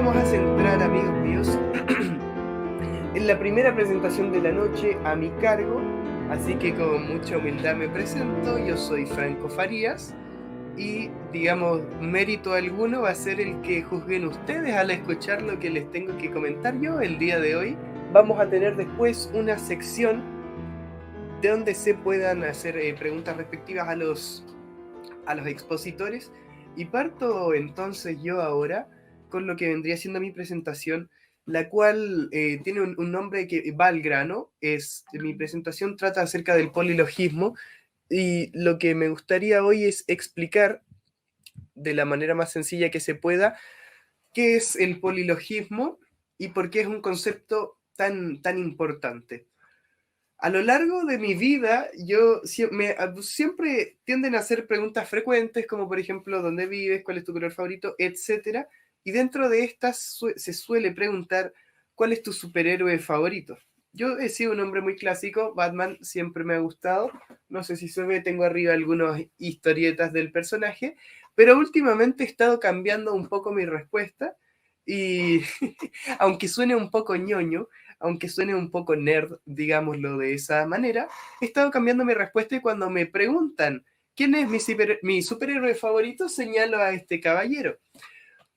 vamos a centrar, amigos míos, en la primera presentación de la noche a mi cargo, así que con mucha humildad me presento. Yo soy Franco Farías y, digamos, mérito alguno va a ser el que juzguen ustedes al escuchar lo que les tengo que comentar yo el día de hoy. Vamos a tener después una sección de donde se puedan hacer preguntas respectivas a los expositores, y parto entonces yo ahora con lo que vendría siendo mi presentación, la cual tiene un nombre que va al grano. Mi presentación trata acerca del polilogismo, y lo que me gustaría hoy es explicar de la manera más sencilla que se pueda qué es el polilogismo y por qué es un concepto tan importante. A lo largo de mi vida, siempre tienden a hacer preguntas frecuentes, como por ejemplo, ¿dónde vives? ¿Cuál es tu color favorito? Etcétera. Y dentro de estas se suele preguntar, ¿cuál es tu superhéroe favorito? Yo he sido un hombre muy clásico, Batman siempre me ha gustado. No sé si se ve, tengo arriba algunas historietas del personaje, pero últimamente he estado cambiando un poco mi respuesta y aunque suene un poco ñoño, aunque suene un poco nerd, digámoslo de esa manera, he estado cambiando mi respuesta, y cuando me preguntan quién es mi superhéroe favorito, señalo a este caballero.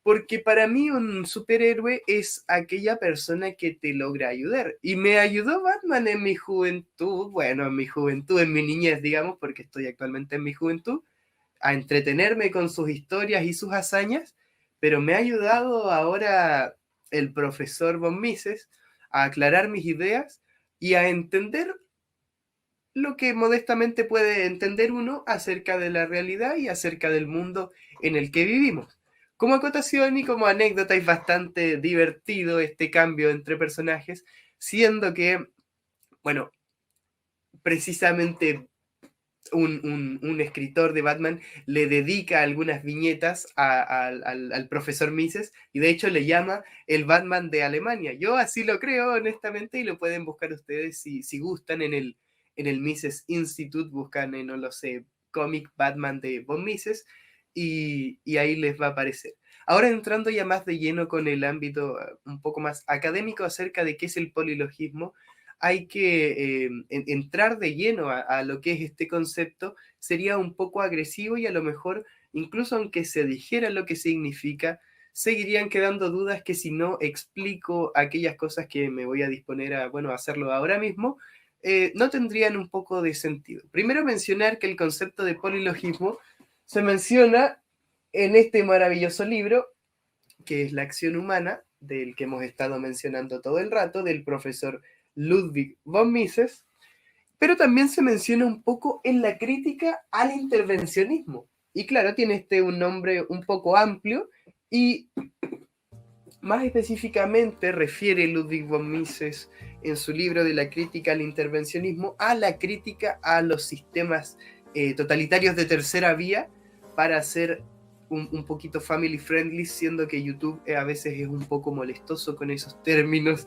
Porque para mí un superhéroe es aquella persona que te logra ayudar. Y me ayudó Batman en mi juventud, bueno, en mi niñez, digamos, porque estoy actualmente en mi juventud, a entretenerme con sus historias y sus hazañas, pero me ha ayudado ahora el profesor Von Mises a aclarar mis ideas y a entender lo que modestamente puede entender uno acerca de la realidad y acerca del mundo en el que vivimos. Como acotación y como anécdota, es bastante divertido este cambio entre personajes, siendo que, bueno, precisamente un escritor de Batman le dedica algunas viñetas al profesor Mises, y de hecho le llama el Batman de Alemania. Yo así lo creo, honestamente, y lo pueden buscar ustedes si gustan en el Mises Institute, buscan en, no lo sé, cómic Batman de Von Mises, y ahí les va a aparecer. Ahora entrando ya más de lleno con el ámbito un poco más académico acerca de qué es el polilogismo, hay que entrar de lleno a lo que es este concepto. Sería un poco agresivo y a lo mejor, incluso aunque se dijera lo que significa, seguirían quedando dudas que si no explico aquellas cosas que me voy a disponer a, bueno, a hacerlo ahora mismo, no tendrían un poco de sentido. Primero mencionar que el concepto de polilogismo se menciona en este maravilloso libro, que es La acción humana, del que hemos estado mencionando todo el rato, del profesor Ludwig von Mises, pero también se menciona un poco en la crítica al intervencionismo. Y claro, tiene un nombre un poco amplio, y más específicamente refiere Ludwig von Mises en su libro de la crítica al intervencionismo a la crítica a los sistemas totalitarios de tercera vía, para hacer un poquito family friendly, siendo que YouTube a veces es un poco molestoso con esos términos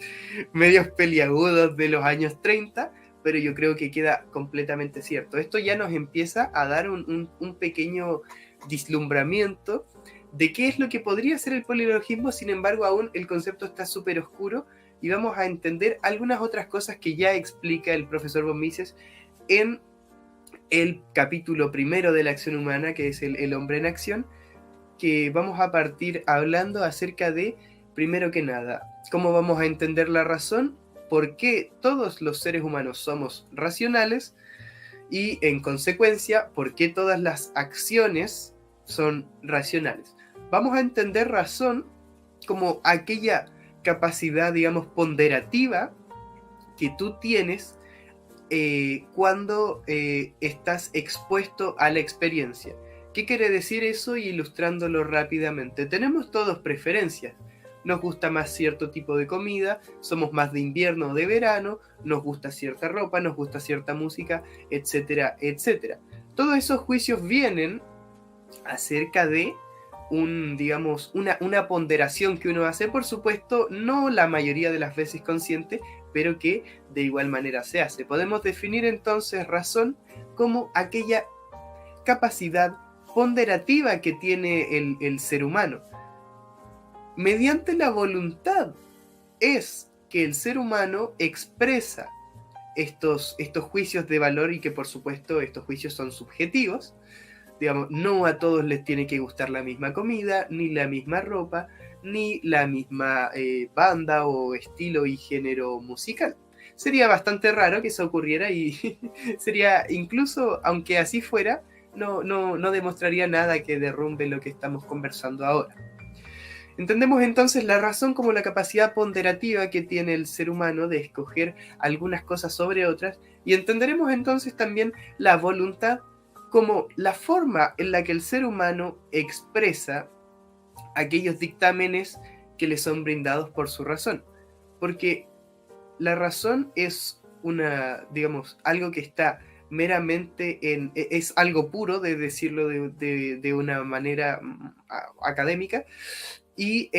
medios peliagudos de los años 30, pero yo creo que queda completamente cierto. Esto ya nos empieza a dar un pequeño vislumbramiento de qué es lo que podría ser el polilogismo. Sin embargo, aún el concepto está súper oscuro, y vamos a entender algunas otras cosas que ya explica el profesor von Mises en el capítulo primero de la acción humana, que es el hombre en acción, que vamos a partir hablando acerca de, primero que nada, cómo vamos a entender la razón, por qué todos los seres humanos somos racionales, y en consecuencia, por qué todas las acciones son racionales. Vamos a entender razón como aquella capacidad, digamos, ponderativa que tú tienes cuando estás expuesto a la experiencia. ¿Qué quiere decir eso? Y ilustrándolo rápidamente, tenemos todos preferencias. Nos gusta más cierto tipo de comida, somos más de invierno o de verano, nos gusta cierta ropa, nos gusta cierta música, etcétera, etcétera. Todos esos juicios vienen acerca de digamos, una ponderación que uno hace, por supuesto, no la mayoría de las veces consciente, pero que de igual manera se hace. Podemos definir entonces razón como aquella capacidad ponderativa que tiene el ser humano. Mediante la voluntad es que el ser humano expresa estos juicios de valor, y que por supuesto estos juicios son subjetivos. Digamos, no a todos les tiene que gustar la misma comida, ni la misma ropa, ni la misma banda o estilo y género musical. Sería bastante raro que eso ocurriera, y sería, incluso aunque así fuera, no demostraría nada que derrumbe lo que estamos conversando ahora. Entendemos entonces la razón como la capacidad ponderativa que tiene el ser humano de escoger algunas cosas sobre otras, y entenderemos entonces también la voluntad como la forma en la que el ser humano expresa aquellos dictámenes que le son brindados por su razón. Porque la razón es algo que está meramente es algo puro, de decirlo de una manera académica, y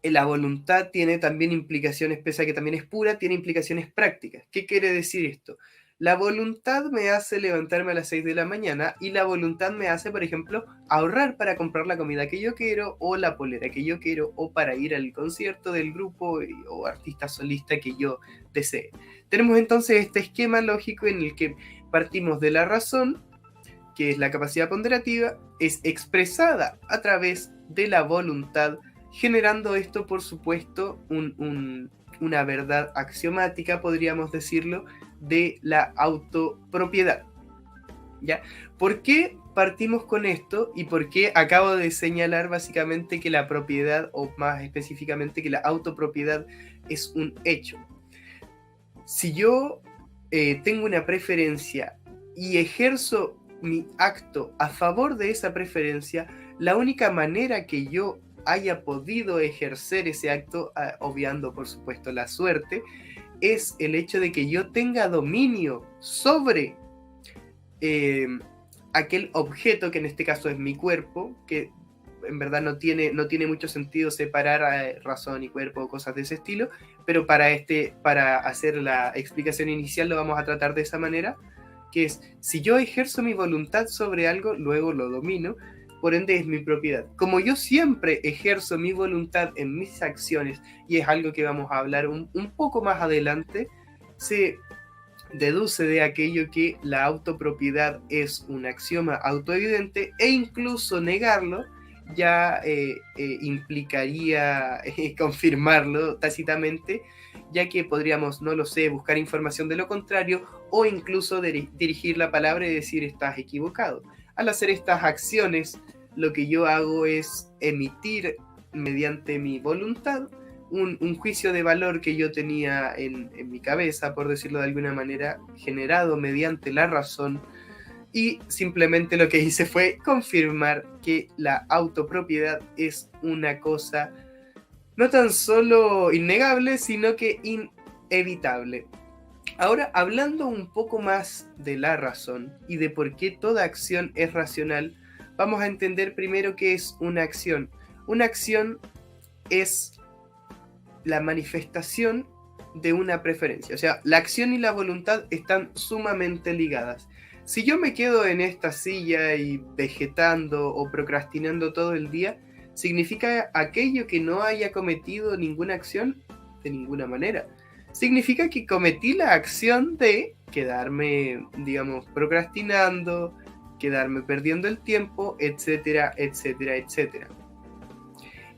la voluntad tiene también implicaciones, pese a que también es pura, tiene implicaciones prácticas. ¿Qué quiere decir esto? La voluntad me hace levantarme a las 6 de la mañana, y la voluntad me hace, por ejemplo, ahorrar para comprar la comida que yo quiero, o la polera que yo quiero, o para ir al concierto del grupo o artista solista que yo desee. Tenemos entonces este esquema lógico en el que partimos de la razón, que es la capacidad ponderativa, es expresada a través de la voluntad, generando esto, por supuesto, una verdad axiomática, podríamos decirlo, de la autopropiedad. ¿Ya? ¿Por qué partimos con esto y por qué acabo de señalar básicamente que la propiedad, o más específicamente que la autopropiedad, es un hecho? Si yo tengo una preferencia y ejerzo mi acto a favor de esa preferencia, la única manera que yo haya podido ejercer ese acto, obviando por supuesto la suerte, es el hecho de que yo tenga dominio sobre aquel objeto, que en este caso es mi cuerpo, que en verdad no tiene mucho sentido separar razón y cuerpo o cosas de ese estilo, pero para hacer la explicación inicial lo vamos a tratar de esa manera, que es, si yo ejerzo mi voluntad sobre algo, luego lo domino, por ende es mi propiedad. Como yo siempre ejerzo mi voluntad en mis acciones, y es algo que vamos a hablar un poco más adelante, se deduce de aquello que la autopropiedad es un axioma autoevidente, e incluso negarlo ya implicaría confirmarlo tácitamente, ya que podríamos, no lo sé, buscar información de lo contrario, o incluso dirigir la palabra y decir estás equivocado. Al hacer estas acciones, lo que yo hago es emitir mediante mi voluntad un juicio de valor que yo tenía en mi cabeza, por decirlo de alguna manera, generado mediante la razón, y simplemente lo que hice fue confirmar que la autopropiedad es una cosa no tan solo innegable, sino que inevitable. Ahora, hablando un poco más de la razón y de por qué toda acción es racional, vamos a entender primero qué es una acción. Una acción es la manifestación de una preferencia. O sea, la acción y la voluntad están sumamente ligadas. Si yo me quedo en esta silla y vegetando o procrastinando todo el día, ¿significa aquello que no haya cometido ninguna acción? De ninguna manera. Significa que cometí la acción de quedarme, digamos, procrastinando, quedarme perdiendo el tiempo, etcétera, etcétera, etcétera.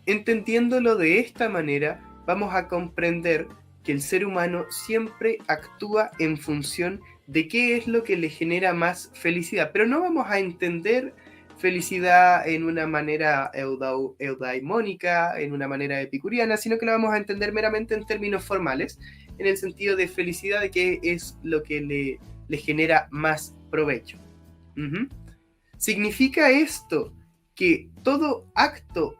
Entendiéndolo de esta manera, vamos a comprender que el ser humano siempre actúa en función de qué es lo que le genera más felicidad. Pero no vamos a entender felicidad en una manera eudaimónica, en una manera epicuriana, sino que lo vamos a entender meramente en términos formales, en el sentido de felicidad, de qué es lo que le genera más provecho. ¿Significa esto que todo acto,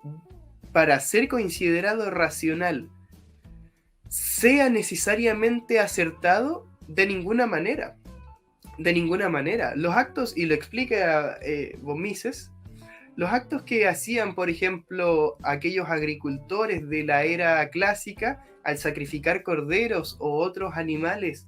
para ser considerado racional, sea necesariamente acertado? De ninguna manera. De ninguna manera. Los actos, y lo explica von Mises, los actos que hacían, por ejemplo, aquellos agricultores de la era clásica al sacrificar corderos o otros animales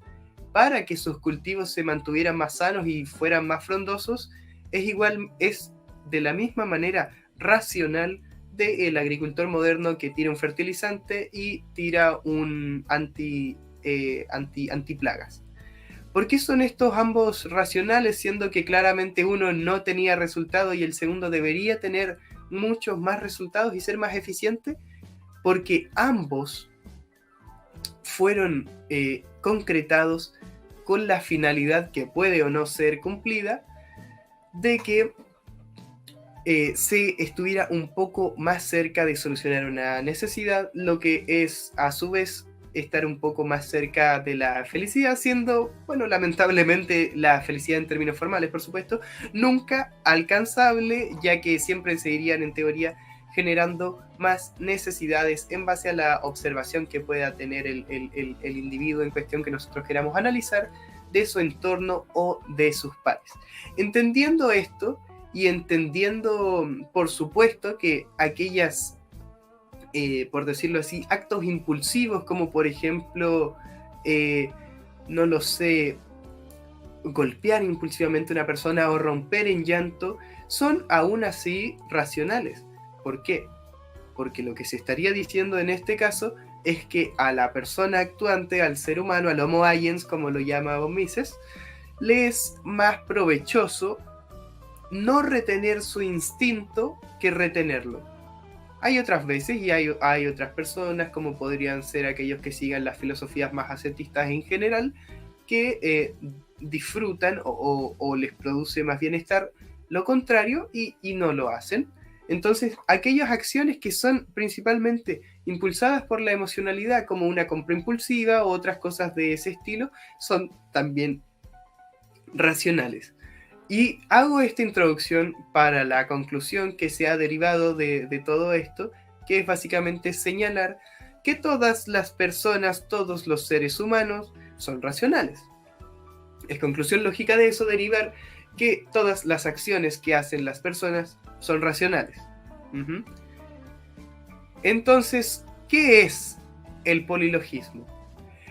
para que sus cultivos se mantuvieran más sanos y fueran más frondosos, es de la misma manera racional del agricultor moderno que tira un fertilizante y tira un antiplagas. ¿Por qué son estos ambos racionales, siendo que claramente uno no tenía resultado y el segundo debería tener muchos más resultados y ser más eficiente? Porque ambos fueron concretados con la finalidad, que puede o no ser cumplida, de que se estuviera un poco más cerca de solucionar una necesidad, lo que es a su vez estar un poco más cerca de la felicidad, siendo, bueno, lamentablemente la felicidad en términos formales, por supuesto, nunca alcanzable, ya que siempre se irían en teoría generando más necesidades en base a la observación que pueda tener el individuo en cuestión que nosotros queramos analizar de su entorno o de sus pares. Entendiendo esto y entendiendo, por supuesto, que aquellas, por decirlo así, actos impulsivos como por ejemplo, no lo sé, golpear impulsivamente a una persona o romper en llanto, son aún así racionales. ¿Por qué? Porque lo que se estaría diciendo en este caso es que a la persona actuante, al ser humano, al Homo agiens, como lo llama von Mises, le es más provechoso no retener su instinto que retenerlo. Hay otras veces y hay otras personas, como podrían ser aquellos que sigan las filosofías más ascetistas en general, que disfrutan o les produce más bienestar lo contrario y no lo hacen. Entonces, aquellas acciones que son principalmente impulsadas por la emocionalidad, como una compra impulsiva o otras cosas de ese estilo, son también racionales. Y hago esta introducción para la conclusión que se ha derivado de todo esto, que es básicamente señalar que todas las personas, todos los seres humanos, son racionales. Es conclusión lógica de eso derivar que todas las acciones que hacen las personas son racionales. Entonces, ¿qué es el polilogismo?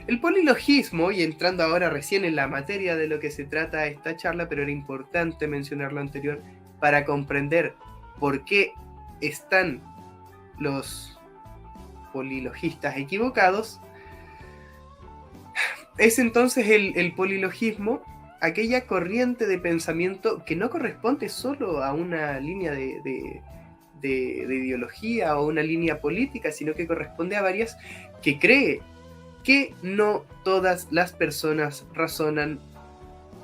El polilogismo, y entrando ahora recién en la materia de lo que se trata esta charla, pero era importante mencionar lo anterior para comprender por qué están los polilogistas equivocados, es entonces el polilogismo aquella corriente de pensamiento que no corresponde solo a una línea de ideología o una línea política, sino que corresponde a varias, que cree que no todas las personas razonan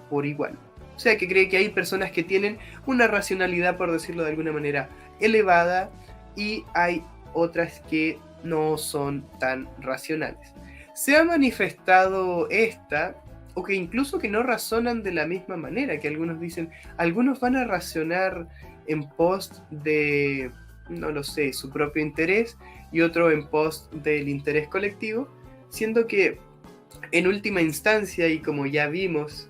por igual. O sea, que cree que hay personas que tienen una racionalidad, por decirlo de alguna manera, elevada, y hay otras que no son tan racionales. Se ha manifestado esta, o que incluso que no razonan de la misma manera, que algunos dicen, algunos van a razonar en pos de, no lo sé, su propio interés, y otro en pos del interés colectivo, siendo que en última instancia, y como ya vimos,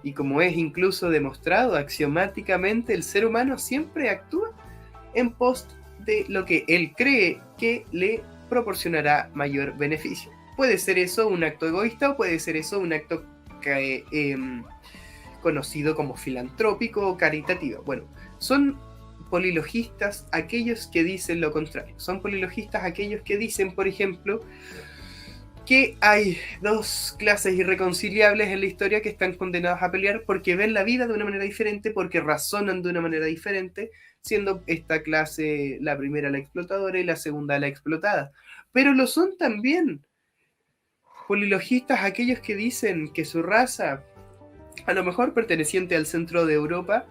y como es incluso demostrado axiomáticamente, el ser humano siempre actúa en pos de lo que él cree que le proporcionará mayor beneficio. Puede ser eso un acto egoísta o puede ser eso un acto conocido como filantrópico o caritativo. Bueno, son polilogistas aquellos que dicen lo contrario. Son polilogistas aquellos que dicen, por ejemplo, que hay dos clases irreconciliables en la historia que están condenadas a pelear porque ven la vida de una manera diferente, porque razonan de una manera diferente, siendo esta clase la primera la explotadora y la segunda la explotada. Pero lo son también polilogistas aquellos que dicen que su raza, a lo mejor perteneciente al centro de Europa,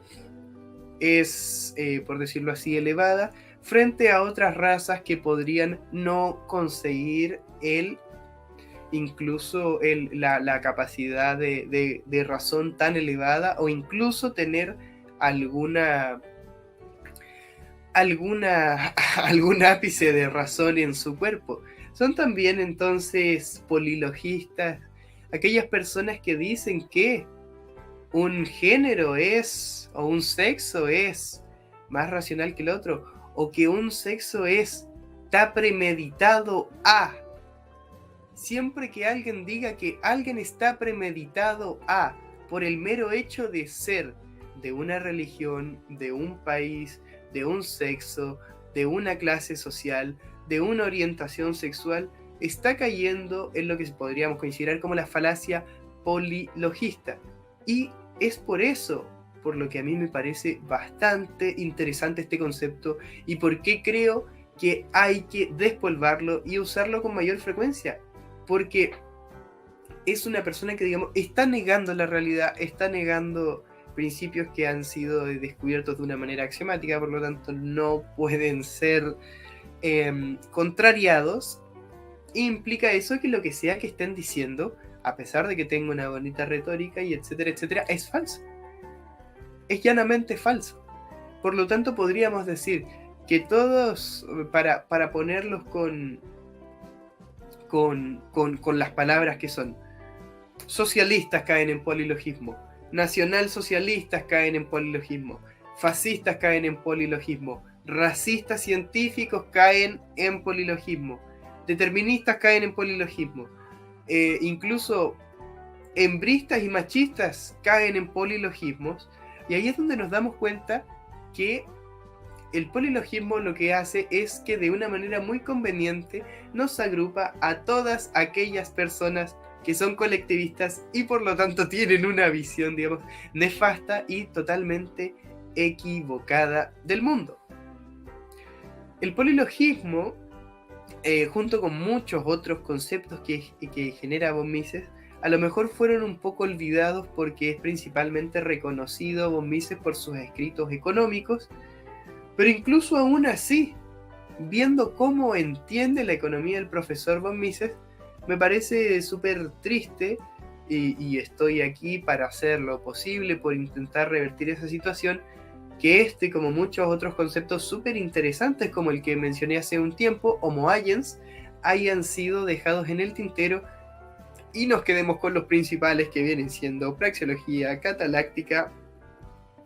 es, por decirlo así, elevada, frente a otras razas que podrían no conseguir incluso la capacidad de razón tan elevada, o incluso tener algún ápice de razón en su cuerpo. Son también entonces polilogistas aquellas personas que dicen que un género es, o un sexo es más racional que el otro, o que un sexo está premeditado a. Siempre que alguien diga que alguien está premeditado a, por el mero hecho de ser de una religión, de un país, de un sexo, de una clase social, de una orientación sexual, está cayendo en lo que podríamos considerar como la falacia polilogista. Y es por eso por lo que a mí me parece bastante interesante este concepto y por qué creo que hay que despolvarlo y usarlo con mayor frecuencia. Porque es una persona que, digamos, está negando la realidad, está negando principios que han sido descubiertos de una manera axiomática, por lo tanto no pueden ser contrariados. Implica eso que lo que sea que estén diciendo, a pesar de que tenga una bonita retórica y etcétera, etcétera, es falso. Es llanamente falso. Por lo tanto, podríamos decir que todos, para ponerlos con las palabras que son, socialistas caen en polilogismo, nacionalsocialistas caen en polilogismo, fascistas caen en polilogismo, racistas científicos caen en polilogismo, deterministas caen en polilogismo, incluso hembristas y machistas caen en polilogismos, y ahí es donde nos damos cuenta que el polilogismo lo que hace es que de una manera muy conveniente nos agrupa a todas aquellas personas que son colectivistas y por lo tanto tienen una visión, digamos, nefasta y totalmente equivocada del mundo. El polilogismo, junto con muchos otros conceptos que genera von Mises, a lo mejor fueron un poco olvidados porque es principalmente reconocido von Mises por sus escritos económicos, pero incluso aún así, viendo cómo entiende la economía el profesor von Mises, me parece súper triste y estoy aquí para hacer lo posible por intentar revertir esa situación, que como muchos otros conceptos súper interesantes como el que mencioné hace un tiempo, Homo agens, hayan sido dejados en el tintero y nos quedemos con los principales que vienen siendo praxeología, cataláctica,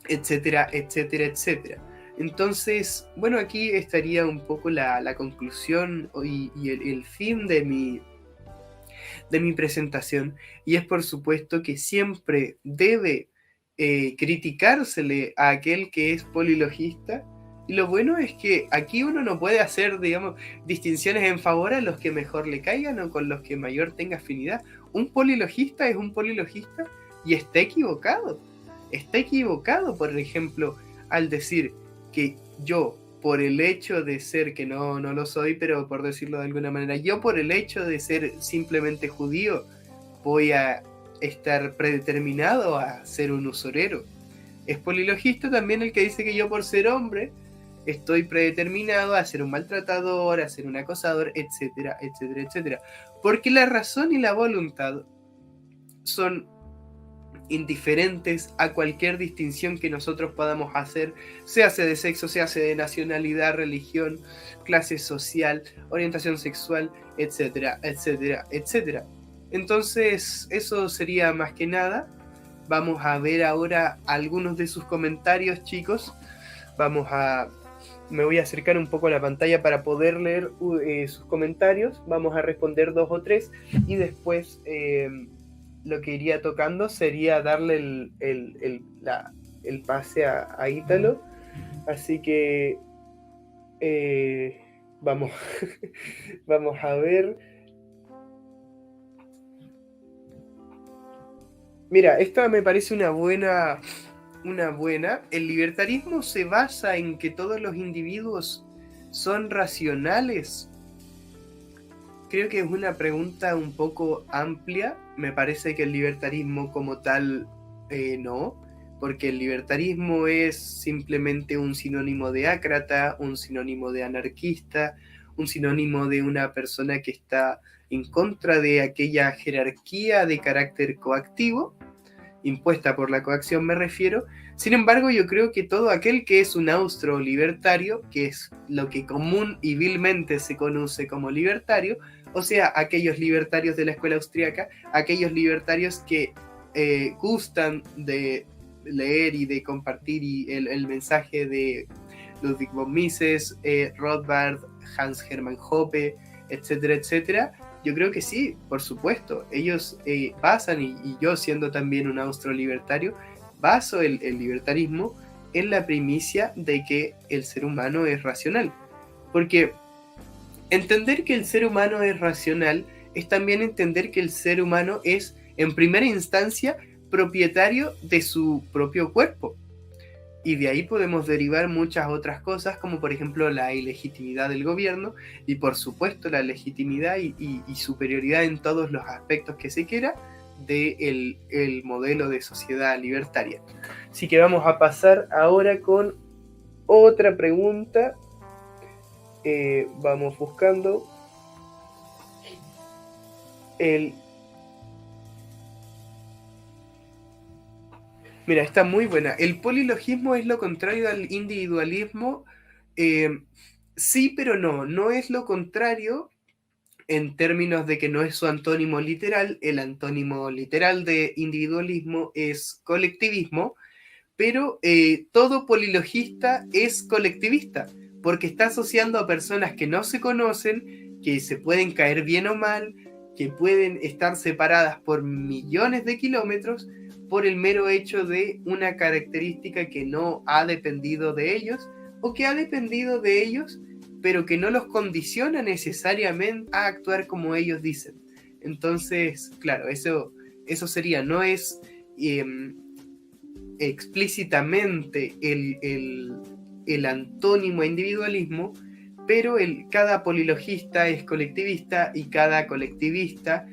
etcétera, etcétera, etcétera. Entonces, bueno, aquí estaría un poco la conclusión y el fin de mi presentación, y es por supuesto que siempre debe criticársele a aquel que es polilogista, y lo bueno es que aquí uno no puede hacer, digamos, distinciones en favor a los que mejor le caigan o con los que mayor tenga afinidad. Un polilogista es un polilogista y está equivocado, por ejemplo, al decir que yo, por el hecho de ser, que no lo soy, pero por decirlo de alguna manera, yo por el hecho de ser simplemente judío, voy a estar predeterminado a ser un usurero. Es polilogista también el que dice que yo por ser hombre estoy predeterminado a ser un maltratador, a ser un acosador, etcétera, etcétera, etcétera. Porque la razón y la voluntad son indiferentes a cualquier distinción que nosotros podamos hacer, sea de sexo, sea de nacionalidad, religión, clase social, orientación sexual, etcétera, etcétera, etcétera. Entonces, eso sería más que nada. Vamos a ver ahora algunos de sus comentarios, chicos. Me voy a acercar un poco a la pantalla para poder leer sus comentarios. Vamos a responder 2 o 3 y después lo que iría tocando sería darle el pase a Ítalo. Así que vamos, vamos a ver. Mira, esta me parece una buena. El libertarismo se basa en que todos los individuos son racionales. Creo que es una pregunta un poco amplia. Me parece que el libertarismo como tal no, porque el libertarismo es simplemente un sinónimo de ácrata, un sinónimo de anarquista, un sinónimo de una persona que está en contra de aquella jerarquía de carácter coactivo, impuesta por la coacción me refiero. Sin embargo, yo creo que todo aquel que es un austro-libertario, que es lo que común y vilmente se conoce como libertario, o sea, aquellos libertarios de la escuela austríaca, aquellos libertarios que gustan de leer y de compartir el mensaje de Ludwig von Mises, Rothbard, Hans Hermann Hoppe, etcétera, etcétera. Yo creo que sí, por supuesto. Ellos basan, y yo siendo también un austro-libertario, baso el libertarismo en la primicia de que el ser humano es racional. Porque entender que el ser humano es racional es también entender que el ser humano es, en primera instancia, propietario de su propio cuerpo. Y de ahí podemos derivar muchas otras cosas, como por ejemplo la ilegitimidad del gobierno y por supuesto la legitimidad y superioridad en todos los aspectos que se quiera del el modelo de sociedad libertaria. Así que vamos a pasar ahora con otra pregunta. Vamos buscando el... Mira, está muy buena. ¿El polilogismo es lo contrario al individualismo? Sí, pero no. No es lo contrario en términos de que no es su antónimo literal. El antónimo literal de individualismo es colectivismo, pero todo polilogista es colectivista, porque está asociando a personas que no se conocen, que se pueden caer bien o mal, que pueden estar separadas por millones de kilómetros por el mero hecho de una característica que no ha dependido de ellos, o que ha dependido de ellos, pero que no los condiciona necesariamente a actuar como ellos dicen. Entonces, claro, eso sería, no es... explícitamente el antónimo a individualismo, pero cada polilogista es colectivista y cada colectivista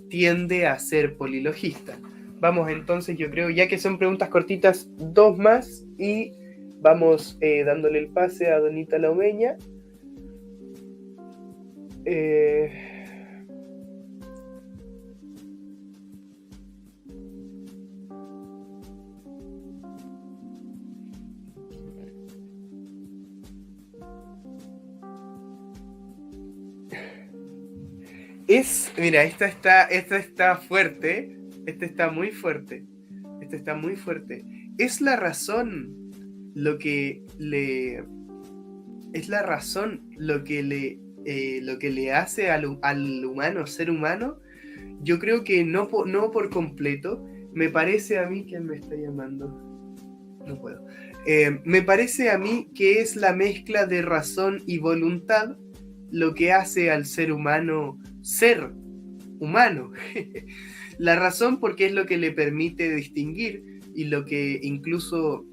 tiende a ser polilogista. Vamos entonces, yo creo, ya que son preguntas cortitas, dos más y vamos dándole el pase a Donita Laumeña. Mira, esta está fuerte, esta está muy fuerte, esta está muy fuerte. Es la razón lo que le hace al humano ser humano. Yo creo que no por completo. Me parece a mí, ¿quién me está llamando? No puedo. Me parece a mí que es la mezcla de razón y voluntad lo que hace al ser humano ser humano. La razón porque es lo que le permite distinguir y lo que incluso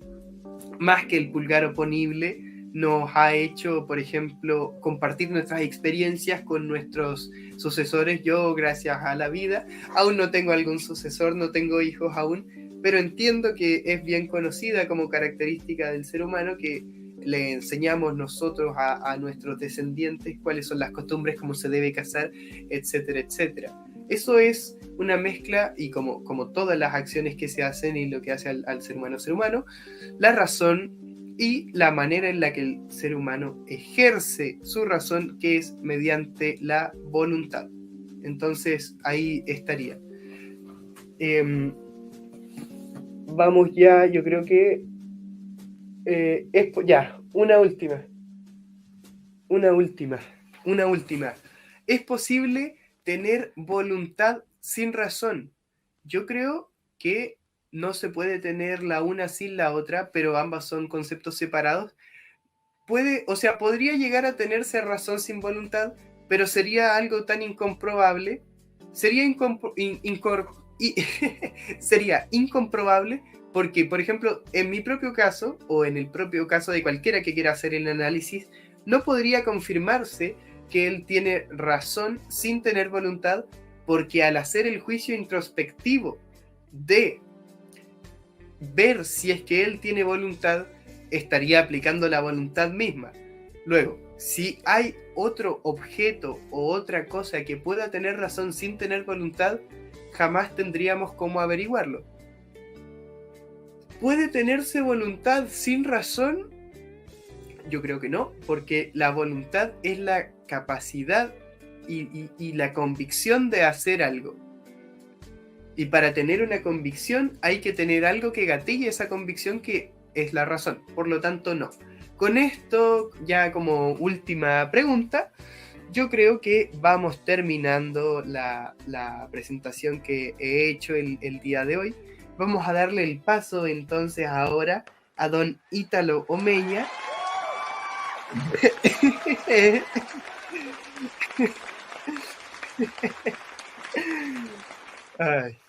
más que el pulgar oponible nos ha hecho, por ejemplo, compartir nuestras experiencias con nuestros sucesores. Yo, gracias a la vida, aún no tengo algún sucesor, no tengo hijos aún, pero entiendo que es bien conocida como característica del ser humano que le enseñamos nosotros a nuestros descendientes cuáles son las costumbres, cómo se debe casar, etcétera, etcétera. Eso es una mezcla, y como todas las acciones que se hacen y lo que hace al ser humano, la razón y la manera en la que el ser humano ejerce su razón, que es mediante la voluntad. Entonces, ahí estaría. Vamos ya, yo creo que ya, una última. ¿Es posible tener voluntad sin razón? Yo creo que no se puede tener la una sin la otra, pero ambas son conceptos separados. Podría llegar a tenerse razón sin voluntad, pero sería algo tan incomprobable, sería incomprobable porque, por ejemplo, en mi propio caso, o en el propio caso de cualquiera que quiera hacer el análisis, no podría confirmarse que él tiene razón sin tener voluntad, porque al hacer el juicio introspectivo de ver si es que él tiene voluntad, estaría aplicando la voluntad misma. Luego, si hay otro objeto o otra cosa que pueda tener razón sin tener voluntad, jamás tendríamos cómo averiguarlo. ¿Puede tenerse voluntad sin razón? Yo creo que no, porque la voluntad es la capacidad y la convicción de hacer algo. Y para tener una convicción hay que tener algo que gatille esa convicción, que es la razón. Por lo tanto, no. Con esto, ya como última pregunta, yo creo que vamos terminando la presentación que he hecho el día de hoy. Vamos a darle el paso entonces ahora a don Ítalo Omeña. Ay.